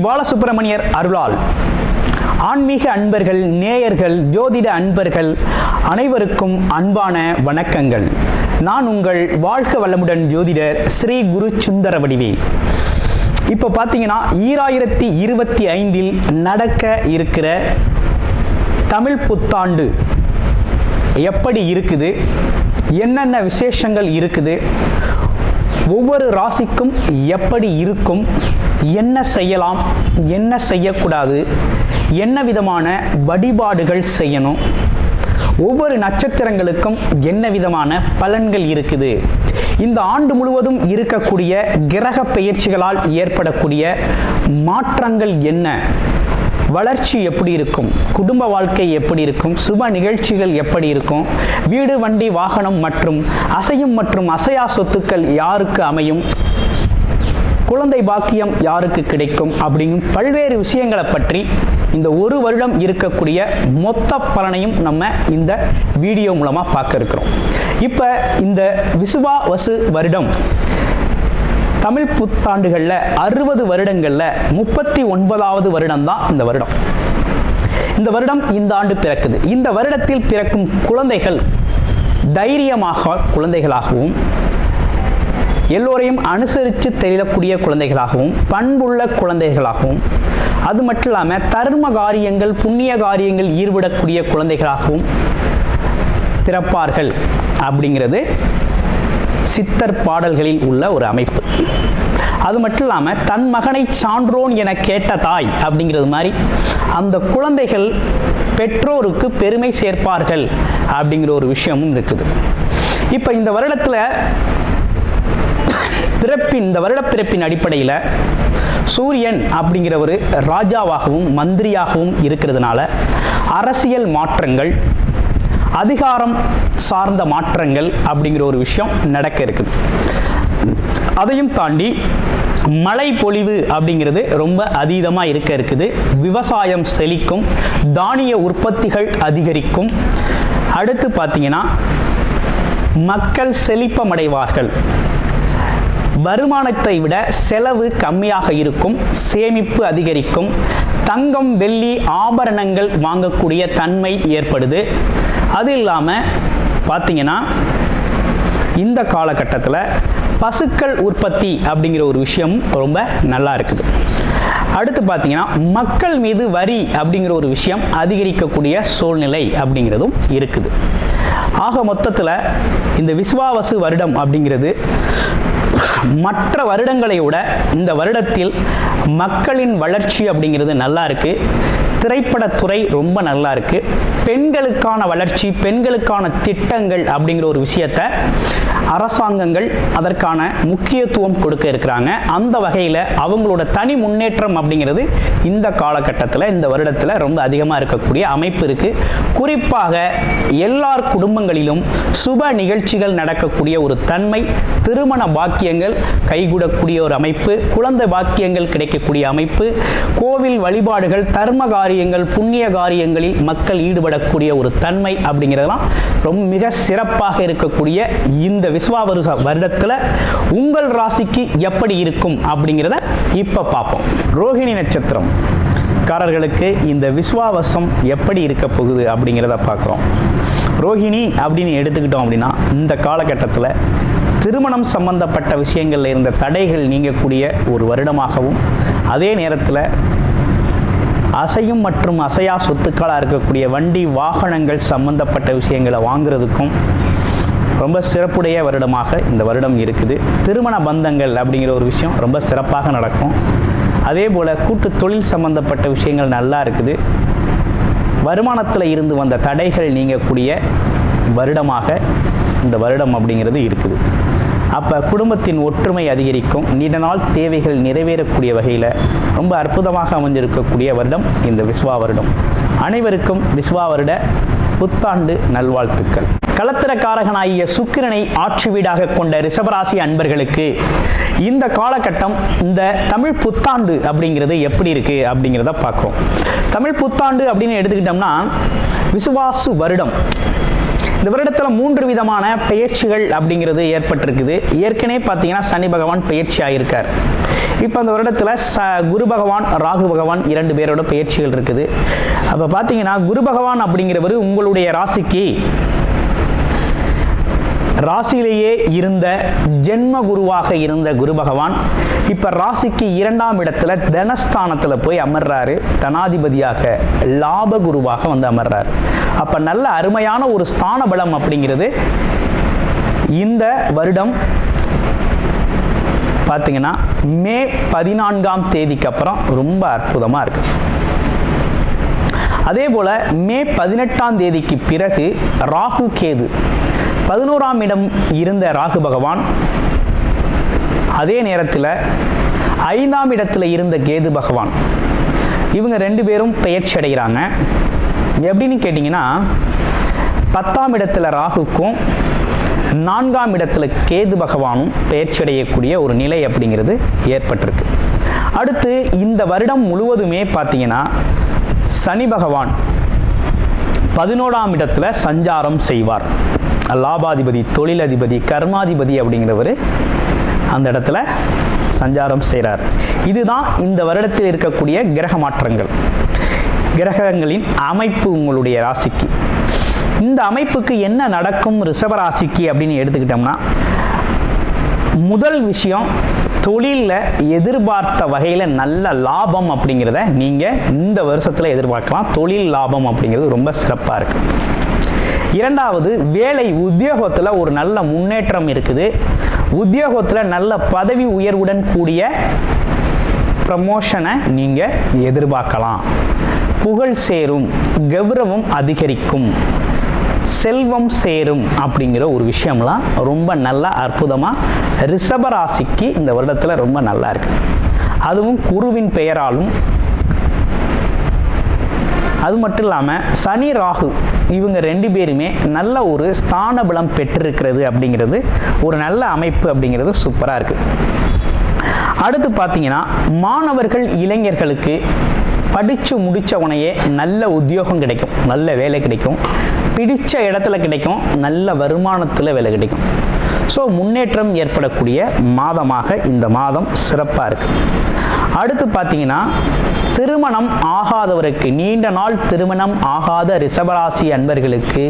பாலசுப்பிரமணியர் அருளால் ஆன்மீக அன்பர்கள், நேயர்கள், ஜோதிட அன்பர்கள் அனைவருக்கும் அன்பான வணக்கங்கள். நான் உங்கள் வாழ்க வளமுடன் ஜோதிடர் ஸ்ரீ குரு சுந்தரவடிவேல். இப்போ பார்த்தீங்கன்னா 2025 நடக்க இருக்கிற தமிழ் புத்தாண்டு எப்படி இருக்குது, என்னென்ன விசேஷங்கள் இருக்குது, ஒவ்வொரு ராசிக்கும் எப்படி இருக்கும், என்ன செய்யலாம், என்ன செய்யக்கூடாது, என்ன விதமான வழிபாடுகள் செய்யணும், ஒவ்வொரு நட்சத்திரங்களுக்கும் என்ன விதமான பலன்கள் இருக்குது, இந்த ஆண்டு முழுவதும் இருக்கக்கூடிய கிரக பெயர்ச்சிகளால் ஏற்படக்கூடிய மாற்றங்கள் என்ன, வளர்ச்சி எப்படி இருக்கும், குடும்ப வாழ்க்கை எப்படி இருக்கும், சுப நிகழ்ச்சிகள் எப்படி இருக்கும், வீடு, வண்டி, வாகனம் மற்றும் அசையும் மற்றும் அசையா சொத்துக்கள் யாருக்கு அமையும், குழந்தை பாக்கியம் யாருக்கு கிடைக்கும் அப்படிங்கும் பல்வேறு விஷயங்களை பற்றி இந்த ஒரு வருடம் இருக்கக்கூடிய மொத்த பலனையும் நம்ம இந்த வீடியோ மூலமாக பார்க்க இருக்கிறோம். இப்போ இந்த விசுவாவசு வருடம் தமிழ் புத்தாண்டுகளில் 60 வருடங்களில் 39வது வருடம் தான் இந்த வருடம். இந்த வருடம் இந்த ஆண்டு பிறக்குது. இந்த வருடத்தில் பிறக்கும் குழந்தைகள் தைரியமாக குழந்தைகளாகவும், எல்லோரையும் அனுசரித்து தெரியக்கூடிய குழந்தைகளாகவும், பண்புள்ள குழந்தைகளாகவும், அது மட்டும் இல்லாமல் தர்ம காரியங்கள், புண்ணிய காரியங்கள் ஈடுபடக்கூடிய குழந்தைகளாகவும் பிறப்பார்கள் அப்படிங்கிறது சித்தர் பாடல்களில் உள்ள ஒரு அமைப்பு. அது மட்டும் இல்லாமல் தன் மகனை சான்றோன் என கேட்ட தாய் அப்படிங்கிறது மாதிரி அந்த குழந்தைகள் பெற்றோருக்கு பெருமை சேர்ப்பார்கள் அப்படிங்கிற ஒரு விஷயமும் இருக்குது. இப்போ இந்த வருடத்தில் இந்த வருட பிறப்பின் அடிப்படையில் சூரியன் அப்படிங்கிற ஒரு ராஜாவாகவும் மந்திரியாகவும் இருக்கிறதுனால அரசியல் மாற்றங்கள், அதிகாரம் சார்ந்த மாற்றங்கள் அப்படிங்கிற ஒரு விஷயம் நடக்க இருக்குது. அதையும் தாண்டி மழை பொழிவு அப்படிங்கிறது ரொம்ப அதீதமாக இருக்க இருக்குது. விவசாயம் செழிக்கும், தானிய உற்பத்திகள் அதிகரிக்கும். அடுத்து பார்த்தீங்கன்னா மக்கள் செழிப்பமடைவார்கள். வருமானத்தை விட செலவு கம்மியாக இருக்கும், சேமிப்பு அதிகரிக்கும், தங்கம், வெள்ளி, ஆபரணங்கள் வாங்கக்கூடிய தன்மை ஏற்படுது. அது இல்லாமல் பார்த்தீங்கன்னா இந்த காலகட்டத்தில் பசுக்கள் உற்பத்தி அப்படிங்கிற ஒரு விஷயமும் ரொம்ப நல்லா இருக்குது. அடுத்து பார்த்தீங்கன்னா மக்கள் மீது வரி அப்படிங்கிற ஒரு விஷயம் அதிகரிக்கக்கூடிய சூழ்நிலை அப்படிங்கிறதும் இருக்குது. ஆக மொத்தத்தில் இந்த விசுவாவசு வருடம் அப்படிங்கிறது மற்ற வருடங்களை விட இந்த வருடத்தில் மக்களின் வளர்ச்சி அப்படிங்கிறது நல்லா இருக்கு. திரைப்படத்துறை ரொம்ப நல்லா இருக்கு. பெண்களுக்கான வளர்ச்சி, பெண்களுக்கான திட்டங்கள் அப்படிங்கிற ஒரு விஷயத்தை அரசாங்கங்கள் அதற்கான முக்கியத்துவம் கொடுக்க இருக்கிறாங்க. அந்த வகையில் அவங்களோட தனி முன்னேற்றம் அப்படிங்கிறது இந்த காலகட்டத்தில், இந்த வருடத்தில் ரொம்ப அதிகமாக இருக்கக்கூடிய அமைப்பு இருக்கு. குறிப்பாக எல்லார் குடும்பங்களிலும் சுப நிகழ்ச்சிகள் நடக்கக்கூடிய ஒரு தன்மை, திருமண பாக்கியங்கள் கைகூடக்கூடிய ஒரு அமைப்பு, குழந்தை பாக்கியங்கள் கிடைக்கக்கூடிய அமைப்பு, கோவில் வழிபாடுகள், தர்ம காரியங்கள், புண்ணிய காரியங்களில் மக்கள் ஈடுபடக்கூடிய ஒரு தன்மை அப்படிங்கிறதெல்லாம் ரொம்ப மிக சிறப்பாக இருக்கக்கூடிய இந்த விசுவாவசு வருடத்தில் உங்கள் ராசிக்கு எப்படி இருக்கும் அப்படிங்கிறத இப்போ பார்ப்போம். ரோஹிணி நட்சத்திரம் காரர்களுக்கு இந்த விசுவாவசம் எப்படி இருக்க போகுது அப்படிங்கிறத பார்க்குறோம். ரோஹிணி அப்படின்னு எடுத்துக்கிட்டோம் அப்படின்னா இந்த காலகட்டத்தில் திருமணம் சம்பந்தப்பட்ட விஷயங்களில் இருந்த தடைகள் நீங்கக்கூடிய ஒரு வருடமாகவும், அதே நேரத்தில் அசையும் மற்றும் அசையா சொத்துக்களாக இருக்கக்கூடிய வண்டி, வாகனங்கள் சம்பந்தப்பட்ட விஷயங்களை வாங்குறதுக்கும் ரொம்ப சிறப்புடைய வருடமாக இந்த வருடம் இருக்குது. திருமண பந்தங்கள் அப்படிங்கிற ஒரு விஷயம் ரொம்ப சிறப்பாக நடக்கும். அதே போல் கூட்டு தொழில் சம்பந்தப்பட்ட விஷயங்கள் நல்லா இருக்குது. வருமானத்தில் இருந்து வந்த தடைகள் நீங்கக்கூடிய வருடமாக இந்த வருடம் அப்படிங்கிறது இருக்குது. அப்போ குடும்பத்தின் ஒற்றுமை அதிகரிக்கும், நீண்ட நாள் தேவைகள் நிறைவேறக்கூடிய வகையில் ரொம்ப அற்புதமாக அமைஞ்சிருக்கக்கூடிய வருடம் இந்த விஸ்வா வருடம். அனைவருக்கும் விஸ்வா வருட புத்தாண்டு நல்வாழ்த்துக்கள். களத்திரக்காரகனாகிய சுக்கிரனை ஆட்சி வீடாக கொண்ட ரிஷபராசி அன்பர்களுக்கு இந்த காலகட்டம், இந்த தமிழ் புத்தாண்டு அப்படிங்கிறது எப்படி இருக்கு அப்படிங்கிறத பார்க்கிறோம். தமிழ் புத்தாண்டு அப்படின்னு எடுத்துக்கிட்டோம்னா விசுவாசு வருடம். இந்த வருடத்தில் 3 விதமான பெயர்ச்சிகள் அப்படிங்கிறது ஏற்பட்டிருக்குது. ஏற்கனவே பார்த்தீங்கன்னா சனி பகவான் பெயர்ச்சி ஆகியிருக்கார். இப்போ அந்த வருடத்தில் குரு பகவான், ராகு பகவான் 2 பேரோட பெயர்ச்சிகள் இருக்குது. அப்போ பார்த்தீங்கன்னா குரு பகவான் அப்படிங்கிறவர் உங்களுடைய ராசியிலேயே இருந்த ஜென்ம குருவாக இருந்த குரு பகவான் இப்போ ராசிக்கு 2ஆம் இடத்துல தனஸ்தானத்தில் போய் அமர்றாரு. தனாதிபதியாக லாப குருவாக வந்து அமர்றாரு. அப்போ நல்ல அருமையான ஒரு ஸ்தான பலம் அப்படிங்கிறது இந்த வருடம் பார்த்தீங்கன்னா மே 14ஆம் தேதிக்கு அப்புறம் ரொம்ப அற்புதமாக இருக்கு. அதே போல மே 18ஆம் தேதிக்கு பிறகு ராகு கேது 11ஆம் இடம் இருந்த ராகு பகவான் அதே நேரத்தில் 5ஆம் இடத்துல இருந்த கேது பகவான் இவங்க 2 பேரும் பெயர்ச்சி அடைகிறாங்க. எப்படின்னு கேட்டிங்கன்னா 10ஆம் இடத்துல ராகுக்கும் 4ஆம் இடத்துல கேது பகவானும் பெயர்ச்சி அடையக்கூடிய ஒரு நிலை அப்படிங்கிறது ஏற்பட்டிருக்கு. அடுத்து இந்த வருடம் முழுவதுமே பார்த்தீங்கன்னா சனி பகவான் 11ஆம் இடத்துல சஞ்சாரம் செய்வார். லாபாதிபதி, தொழிலதிபதி, கர்மாதிபதி அப்படிங்கிறவர் அந்த இடத்துல சஞ்சாரம் செய்கிறார். இதுதான் இந்த வருடத்தில் இருக்கக்கூடிய கிரக மாற்றங்கள், கிரகங்களின் அமைப்பு உங்களுடைய ராசிக்கு. இந்த அமைப்புக்கு என்ன நடக்கும் ரிஷப ராசிக்கு அப்படின்னு எடுத்துக்கிட்டோம்னா, முதல் விஷயம் தொழிலில் எதிர்பார்த்த வகையில் நல்ல லாபம் அப்படிங்கிறத நீங்கள் இந்த வருஷத்தில் எதிர்பார்க்கலாம். தொழில் லாபம் அப்படிங்கிறது ரொம்ப சிறப்பாக இருக்குது. 2வது வேலை உத்தியோகத்தில் ஒரு நல்ல முன்னேற்றம் இருக்குது. உத்தியோகத்தில் நல்ல பதவி உயர்வுடன் கூடிய ப்ரமோஷனை நீங்கள் எதிர்பார்க்கலாம். புகழ் சேரும், கௌரவம் அதிகரிக்கும், செல்வம் சேரும் அப்படிங்கிற ஒரு விஷயம்லாம் ரொம்ப நல்ல அற்புதமாக ரிஷபராசிக்கு இந்த வருடத்தில் ரொம்ப நல்லா இருக்கு. அதுவும் குருவின் பெயராலும். அது மட்டும் இல்லாமல் சனி ராகு இவங்க 2 பேருமே நல்ல ஒரு ஸ்தான பலம் பெற்றிருக்கிறது அப்படிங்கிறது ஒரு நல்ல அமைப்பு அப்படிங்கிறது சூப்பராக இருக்குது. அடுத்து பார்த்தீங்கன்னா மாணவர்கள், இளைஞர்களுக்கு படித்து முடித்த உடனே நல்ல உத்தியோகம் கிடைக்கும், நல்ல வேலை கிடைக்கும், பிடித்த இடத்துல கிடைக்கும், நல்ல வருமானத்தில் வேலை கிடைக்கும். ஸோ முன்னேற்றம் ஏற்படக்கூடிய மாதமாக இந்த மாதம் சிறப்பாக இருக்குது. அடுத்து பார்த்தீங்கன்னா திருமணம் ஆகாதவருக்கு, நீண்ட நாள் திருமணம் ஆகாத ரிஷபராசி அன்பர்களுக்கு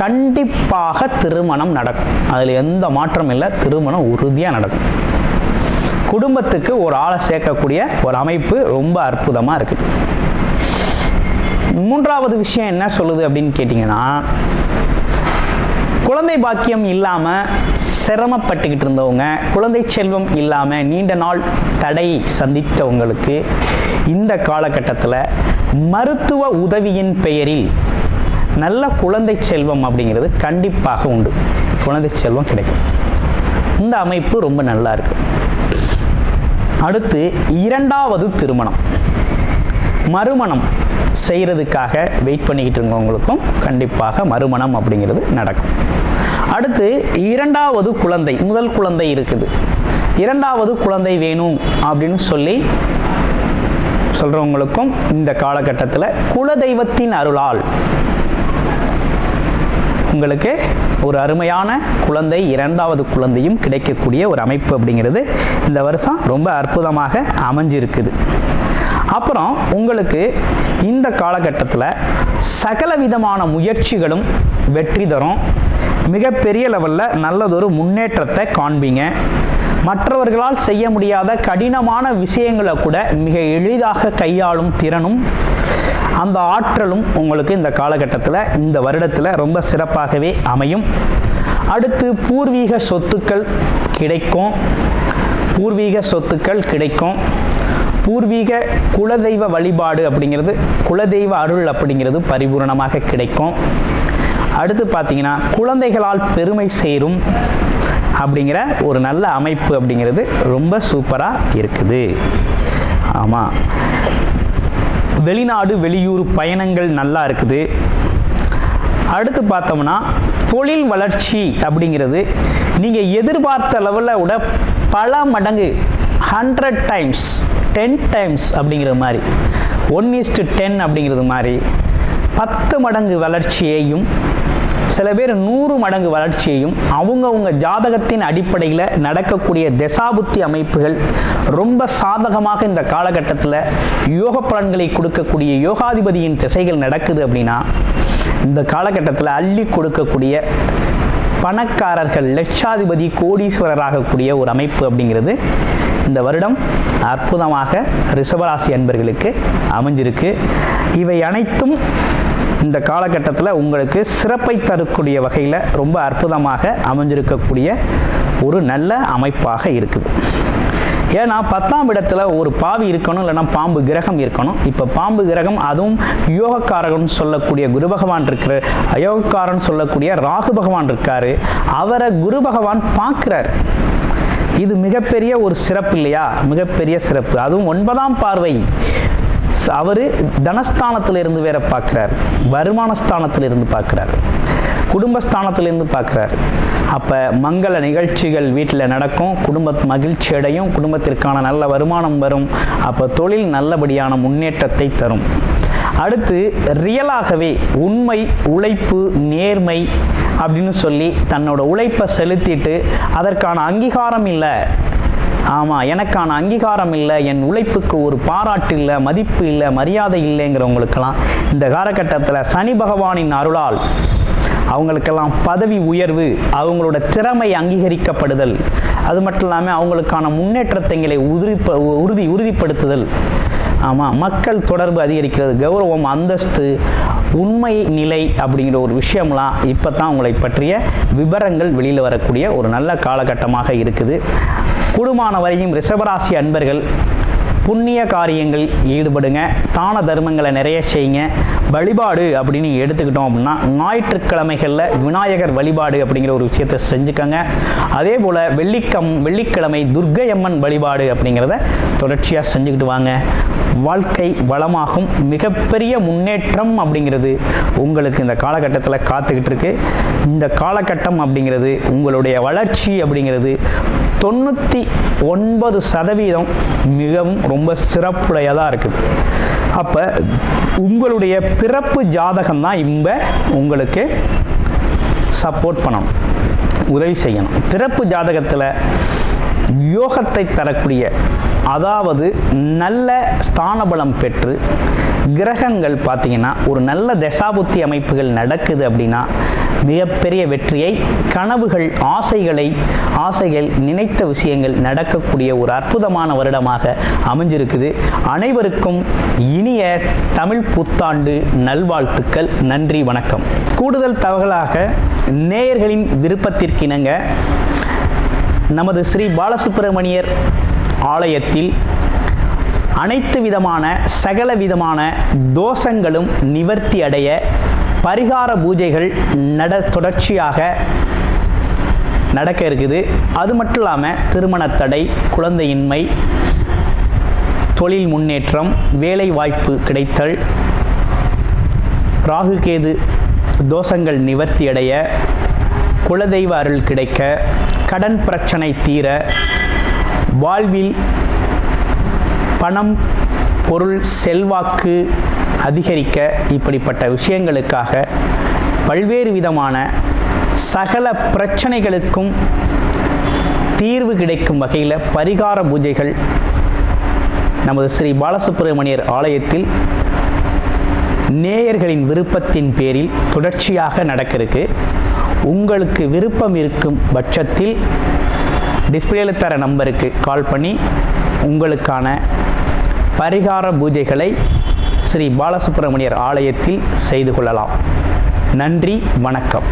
கண்டிப்பாக திருமணம் நடக்கும். அதில் எந்த மாற்றம் இல்லை, திருமணம் உறுதியாக நடக்கும். குடும்பத்துக்கு ஒரு ஆளை சேர்க்கக்கூடிய ஒரு அமைப்பு ரொம்ப அற்புதமாக இருக்குது. 3வது விஷயம் என்ன சொல்லுது அப்படின்னு கேட்டிங்கன்னா, குழந்தை பாக்கியம் இல்லாமல் சிரமப்பட்டுக்கிட்டு இருந்தவங்க, குழந்தை செல்வம் இல்லாமல் நீண்ட நாள் தடை சந்தித்தவங்களுக்கு இந்த காலகட்டத்தில் மருத்துவ உதவியின் பெயரில் நல்ல குழந்தை செல்வம் அப்படிங்கிறது கண்டிப்பாக உண்டு. குழந்தை செல்வம் கிடைக்கும். இந்த அமைப்பு ரொம்ப நல்லா இருக்கு. அடுத்து 2வது திருமணம், மறுமணம் செய்கிறதுக்காக வெயிட் பண்ணிக்கிட்டு இருக்கவங்களுக்கும் கண்டிப்பாக மறுமணம் அப்படிங்கிறது நடக்கும். அடுத்து 2வது குழந்தை, முதல் குழந்தை இருக்குது, 2வது குழந்தை வேணும் அப்படின்னு சொல்கிறவங்களுக்கும் இந்த காலகட்டத்தில் குலதெய்வத்தின் அருளால் உங்களுக்கு ஒரு அருமையான குழந்தை, 2வது குழந்தையும் கிடைக்கக்கூடிய ஒரு அமைப்பு அப்படிங்கிறது இந்த வருஷம் ரொம்ப அற்புதமாக அமைஞ்சிருக்குது. அப்புறம் உங்களுக்கு இந்த காலகட்டத்தில் சகல விதமான முயற்சிகளும் வெற்றி தரும். மிகப்பெரிய லெவலில் நல்லதொரு முன்னேற்றத்தை காண்பீங்க. மற்றவர்களால் செய்ய முடியாத கடினமான விஷயங்களை கூட மிக எளிதாக கையாளும் திறனும் அந்த ஆற்றலும் உங்களுக்கு இந்த காலகட்டத்தில் இந்த வருடத்தில் ரொம்ப சிறப்பாகவே அமையும். அடுத்து பூர்வீக சொத்துக்கள் கிடைக்கும். பூர்வீக குலதெய்வ வழிபாடு அப்படிங்கிறது, குலதெய்வ அருள் அப்படிங்கிறது பரிபூரணமாக கிடைக்கும். அடுத்து பார்த்தீங்கன்னா குழந்தைகளால் பெருமை சேரும் அப்படிங்கிற ஒரு நல்ல அமைப்பு அப்படிங்கிறது ரொம்ப சூப்பராக இருக்குது. ஆமாம், வெளிநாடு வெளியூர் பயணங்கள் நல்லா இருக்குது. அடுத்து பார்த்தோம்னா தொழில் வளர்ச்சி அப்படிங்கிறது நீங்கள் எதிர்பார்த்த லெவலில் விட பல மடங்கு 100 times 10 times அப்படிங்கிற மாதிரி 1:10 அப்படிங்கிறது மாதிரி 10 மடங்கு வளர்ச்சியையும் சில பேர் 100 மடங்கு வளர்ச்சியையும் அவங்கவுங்க ஜாதகத்தின் அடிப்படையில் நடக்கக்கூடிய தசாபுத்தி அமைப்புகள் ரொம்ப சாதகமாக இந்த காலகட்டத்தில் யோக பலன்களை கொடுக்கக்கூடிய யோகாதிபதியின் திசைகள் நடக்குது அப்படின்னா இந்த காலகட்டத்தில் அள்ளி கொடுக்கக்கூடிய பணக்காரர்கள் லட்சாதிபதி கோடீஸ்வரராகக்கூடிய ஒரு அமைப்பு அப்படிங்கிறது இந்த வருடம் அற்புதமாக ரிஷபராசி அன்பர்களுக்கு அமைஞ்சிருக்கு. இவை அனைத்தும் இந்த காலகட்டத்தில் உங்களுக்கு சிறப்பை தரக்கூடிய வகையில் ரொம்ப அற்புதமாக அமைஞ்சிருக்கக்கூடிய ஒரு நல்ல அமைப்பாக இருக்குது. ஏன்னா 10ஆம் இடத்துல ஒரு பாவி இருக்கணும், இல்லைன்னா பாம்பு கிரகம் இருக்கணும். இப்போ பாம்பு கிரகம், அதுவும் யோகக்காரகன் சொல்லக்கூடிய குரு பகவான் இருக்கிற, அயோகக்காரன் சொல்லக்கூடிய ராகு பகவான் இருக்காரு. அவரை குரு பகவான் பார்க்கிறார். இது மிகப்பெரிய ஒரு சிறப்பு இல்லையா? மிகப்பெரிய சிறப்பு. அதுவும் 9ஆம் பார்வை. அவர் தனஸ்தானத்திலிருந்து வேற பார்க்கிறார், வருமானஸ்தானத்திலிருந்து பார்க்கிறார், குடும்பஸ்தானத்திலிருந்து பார்க்கிறார். அப்போ மங்கள நிகழ்ச்சிகள் வீட்டில் நடக்கும், குடும்ப மகிழ்ச்சி அடையும், குடும்பத்திற்கான நல்ல வருமானம் வரும். அப்போ தொழில் நல்லபடியான முன்னேற்றத்தை தரும். அடுத்து ரியலாகவே உண்மை, உழைப்பு, நேர்மை அப்படின்னு சொல்லி தன்னோட உழைப்பை செலுத்திட்டு அதற்கான அங்கீகாரம் இல்லை, ஆமாம் எனக்கான அங்கீகாரம் இல்லை, என் உழைப்புக்கு ஒரு பாராட்டு இல்லை, மதிப்பு இல்லை, மரியாதை இல்லைங்கிறவங்களுக்கெல்லாம் இந்த காலகட்டத்தில் சனி பகவானின் அருளால் அவங்களுக்கெல்லாம் பதவி உயர்வு, அவங்களோட திறமை அங்கீகரிக்கப்படுதல், அது மட்டும் இல்லாமல் அவங்களுக்கான முன்னேற்றத்தைங்களை உறுதிப்படுத்துதல், ஆமாம் மக்கள் தொடர்பு அதிகரிக்கிறது, கௌரவம், அந்தஸ்து, உண்மை நிலை அப்படிங்கிற ஒரு விஷயம்லாம் இப்போ தான் உங்களை பற்றிய விவரங்கள் வெளியில் வரக்கூடிய ஒரு நல்ல காலகட்டமாக இருக்குது. கூடுமான வரையும் ரிஷபராசி அன்பர்கள் புண்ணிய காரியங்கள் ஈடுபடுங்க, தான தர்மங்களை நிறைய செய்யுங்க. வழிபாடு அப்படின்னு எடுத்துக்கிட்டோம் அப்படின்னா ஞாயிற்றுக்கிழமைகளில் விநாயகர் வழிபாடு அப்படிங்கிற ஒரு விஷயத்தை செஞ்சுக்கோங்க. அதே போல் வெள்ளிக்கிழமை துர்க்கையம்மன் வழிபாடு அப்படிங்கிறத தொடர்ச்சியாக செஞ்சுக்கிட்டு வாங்க. வாழ்க்கை வளமாகும். மிகப்பெரிய முன்னேற்றம் அப்படிங்கிறது உங்களுக்கு இந்த காலகட்டத்தில் காத்துக்கிட்டு இருக்கு. இந்த காலகட்டம் அப்படிங்கிறது உங்களுடைய வளர்ச்சி அப்படிங்கிறது 99% மிகவும் ரொம்ப சிறப்புடையதாக இருக்குது. அப்போ உங்களுடைய பிறப்பு ஜாதகம் தான் இப்போ உங்களுக்கு சப்போர்ட் பண்ணணும், உதவி செய்யணும். பிறப்பு ஜாதகத்தில் யோகத்தை தரக்கூடிய, அதாவது நல்ல ஸ்தானபலம் பெற்று கிரகங்கள் பார்த்தீங்கன்னா ஒரு நல்ல தசாபுத்தி அமைப்புகள் நடக்குது அப்படின்னா மிகப்பெரிய வெற்றியை, கனவுகள், ஆசைகள், நினைத்த விஷயங்கள் நடக்கக்கூடிய ஒரு அற்புதமான வருடமாக அமைஞ்சிருக்குது. அனைவருக்கும் இனிய தமிழ் புத்தாண்டு நல்வாழ்த்துக்கள். நன்றி, வணக்கம். கூடுதல் தகவலாக நேயர்களின் விருப்பத்திற்கிணங்க நமது ஸ்ரீ பாலசுப்பிரமணியர் ஆலயத்தில் அனைத்து விதமான சகல விதமான தோஷங்களும் நிவர்த்தி அடைய பரிகார பூஜைகள் தொடர்ச்சியாக நடக்க இருக்குது. அது மட்டும் இல்லாமல் திருமண தடை, குழந்தையின்மை, தொழில் முன்னேற்றம், வேலை வாய்ப்பு கிடைத்தல், ராகுகேது தோஷங்கள் நிவர்த்தி அடைய, குலதெய்வ அருள் கிடைக்க, கடன் பிரச்சனை தீர, வாழ்வில் பணம், பொருள், செல்வாக்கு அதிகரிக்க, இப்படிப்பட்ட விஷயங்களுக்காக பல்வேறு விதமான சகல பிரச்சனைகளுக்கும் தீர்வு கிடைக்கும் வகையில் பரிகார பூஜைகள் நமது ஸ்ரீ பாலசுப்பிரமணியர் ஆலயத்தில் நேயர்களின் விருப்பத்தின் பேரில் தொடர்ச்சியாக நடக்கிறதுக்கு உங்களுக்கு விருப்பம் இருக்கும் பட்சத்தில் டிஸ்பிளேல தர நம்பருக்கு கால் பண்ணி உங்களுக்கான பரிகார பூஜைகளை ஸ்ரீ பாலசுப்பிரமணியர் ஆலயத்தில் செய்து கொள்ளலாம். நன்றி, வணக்கம்.